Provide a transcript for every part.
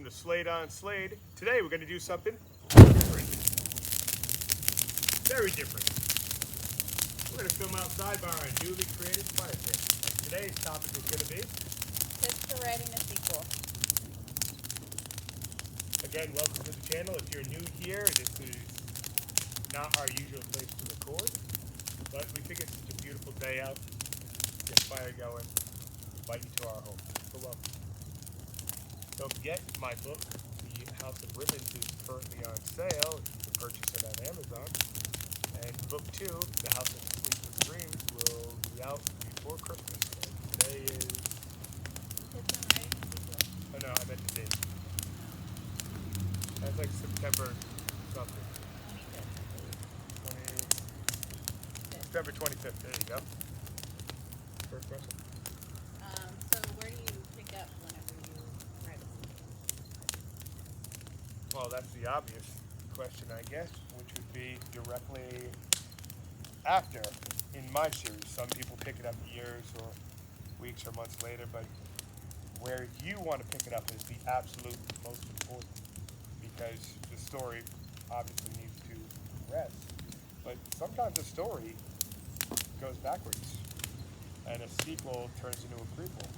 to Slade on Slade. Today we're going to do something different. Very different. We're going to film outside by our newly created fire pit. And today's topic is going to be tips for writing a sequel. Again, welcome to the channel. If you're new here, this is not our usual place to record, but we think it's such a beautiful day out. Get fire going. Invite you to our home. So welcome. Don't forget, my book, The House of Ribbons, is currently on sale. You can purchase it on Amazon. And book 2, The House of Sleepless Dreams, will be out before Christmas. And today is... Tips on writing a sequel. Oh no, I meant the date. That's like September something. 25th. 20, September 25th. There you go. First question. So where do you pick up whenever you write a sequel? Well, that's the obvious question, I guess, which would be directly after in my series. Some people pick it up years or weeks or months later, but where you want to pick it up is the absolute most important, because the story obviously needs to progress. But sometimes a story goes backwards, and a sequel turns into a prequel.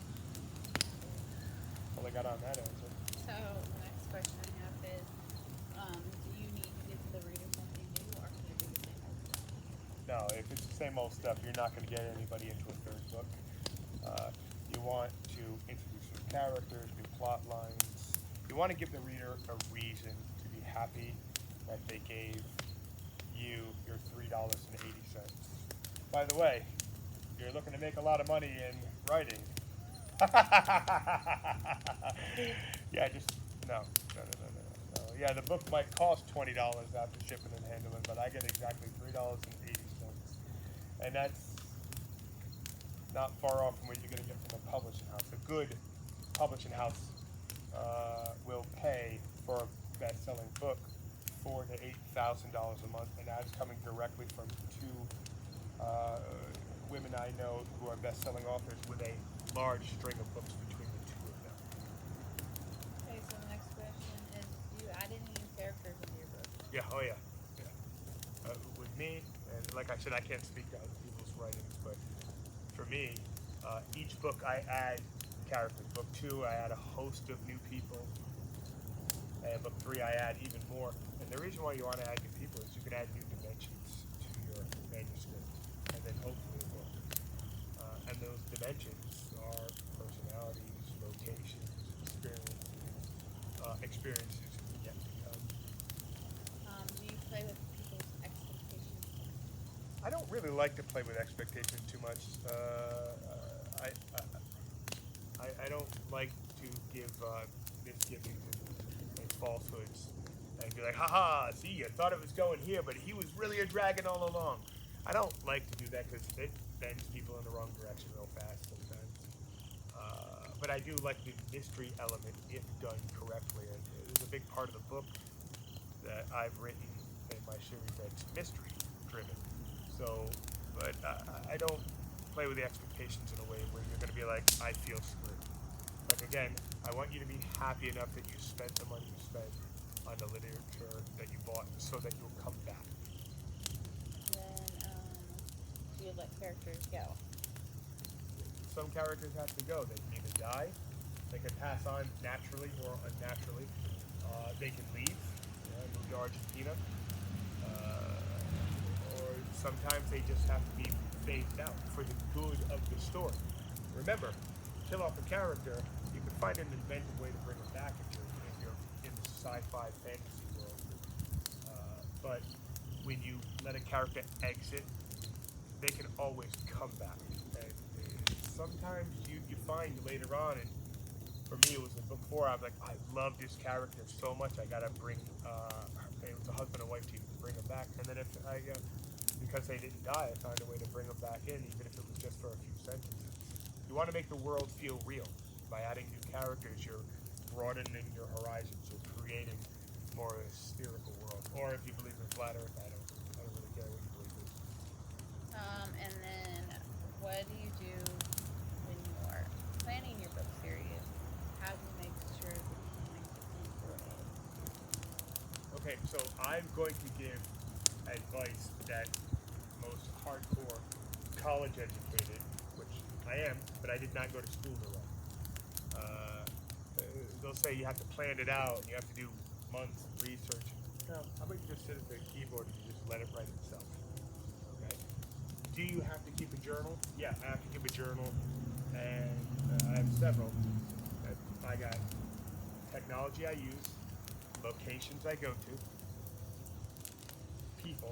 All I got on that answer. So the next question I have is, do you need to give the reader something new, or can it be the same old stuff? No, if it's the same old stuff, you're not going to get anybody into a third book. You want to introduce new characters, new plot lines. You want to give the reader a reason to be happy that they gave you your $3.80. By the way, you're looking to make a lot of money in writing. Yeah, just no. Yeah, the book might cost $20 after shipping and handling, but I get exactly $3.80, and that's not far off from what you're going to get from a publishing house. A good publishing house will pay for a best-selling book $4,000 to $8,000 a month, and that's coming directly from two women I know who are best-selling authors with a large string of books between the two of them. Okay, so the next question is, do you add any new characters into your book? Yeah, oh yeah. With me, and like I said, I can't speak to other people's writings, but for me, each book I add characters. Book 2, I add a host of new people, and book 3, I add even more. And the reason why you want to add new people is you can add new dimensions to your manuscript, and then hopefully a book. And those dimensions are personalities, locations, experiences yet to come. Do you play with people's expectations? I don't really like to play with expectations too much. I don't like to give misgivings and falsehoods and be like, haha, see, you thought it was going here, but he was really a dragon all along. I don't like to do that because it bends people in the wrong direction real fast sometimes. But I do like the mystery element if done correctly. And it is a big part of the book that I've written in my series that's mystery driven. So, but I don't play with the expectations in a way where you're going to be like, I feel screwed. Like again, I want you to be happy enough that you spent the money you spent on the literature that you bought so that you'll come back. Then, do you let characters go? Some characters have to go. They can either die, they can pass on naturally or unnaturally, they can leave, move to Argentina, or sometimes they just have to be phased out for the good of the story. Remember, kill off a character, you can find an inventive way to bring them back if you're in the sci-fi fantasy world. But when you let a character exit, they can always come back. And sometimes you find later on, and for me it was in book 4, I was like, I love this character so much, I gotta bring, it was a husband and wife team, to bring them back. And then if because they didn't die, I found a way to bring them back in, even if it was just for a few sentences. You want to make the world feel real. By adding new characters, you're broadening your horizons, you're creating more of a spherical world. Or if you believe in flat Earth, I don't really care what you believe in. And then, what do you do when you're planning your book series? How do you make sure that you make the Okay, so I'm going to give advice that most hardcore college educated, which I am, but I did not go to school to write. They'll say you have to plan it out and you have to do months of research. No, how about you just sit at the keyboard and you just let it write itself? Okay. Do you have to keep a journal? Yeah, I have to keep a journal, and I have several. I got technology I use, locations I go to, people,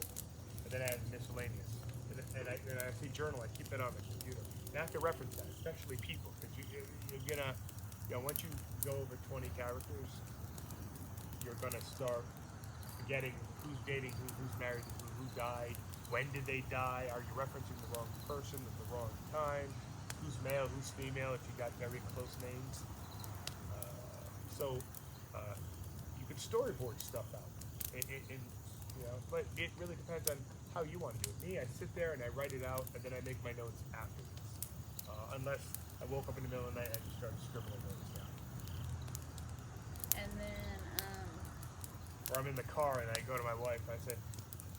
and then I have miscellaneous. And I say journal, I keep that on the computer. And I have to reference that, especially people, because you're gonna, once you go over 20 characters, you're gonna start forgetting who's dating who's married to who died, when did they die, are you referencing the wrong person at the wrong time, who's male, who's female, if you got very close names. So you can storyboard stuff out, but it really depends on how you want to do it. Me, I sit there and I write it out, and then I make my notes afterwards. Unless I woke up in the middle of the night and I just started scribbling notes down. And then, Or I'm in the car and I go to my wife and I say,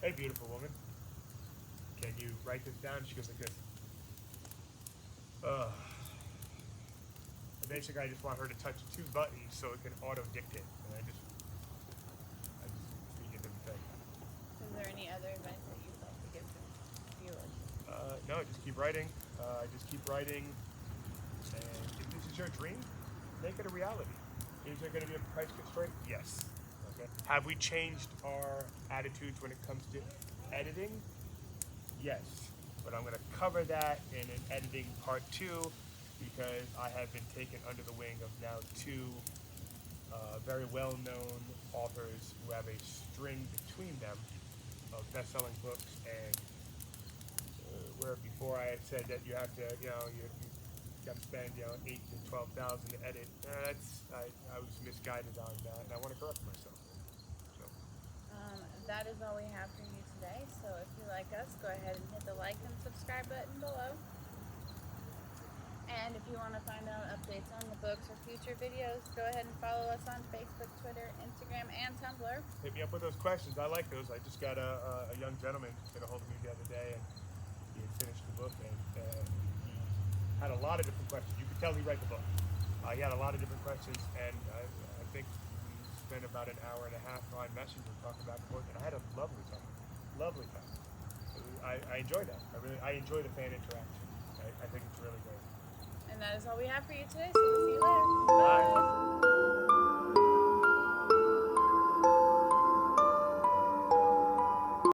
"Hey, beautiful woman, can you write this down?" She goes like this. Basically, I just want her to touch 2 buttons so it can auto-dictate. And I just speak into the thing. is there any other advice that you'd like to give to viewers? No, just keep writing. Just keep writing. And if this is your dream, make it a reality. Is there going to be a price constraint? Yes. Okay. Have we changed our attitudes when it comes to editing? Yes. But I'm going to cover that in an editing part 2, because I have been taken under the wing of now 2 very well-known authors who have a string between them of best-selling books, and where before I had said that you have to, you got to spend, $8,000 to $12,000 to edit. I was misguided on that, and I want to correct myself. So. That is all we have for you today. So if you like us, go ahead and hit the like and subscribe button below. And if you want to find out updates on the books or future videos, go ahead and follow us on Facebook, Twitter, Instagram, and Tumblr. Hit me up with those questions. I like those. I just got a young gentleman get a hold of me the other day, and he had finished the book, and he had a lot of different questions. You could tell he read the book. He had a lot of different questions, and I think we spent about an hour and a half on Messenger talking about the book, and I had a lovely time. Lovely time. I enjoy that. I enjoy the fan interaction. I think it's really great. And that is all we have for you today, so we'll see you later. Bye. Bye.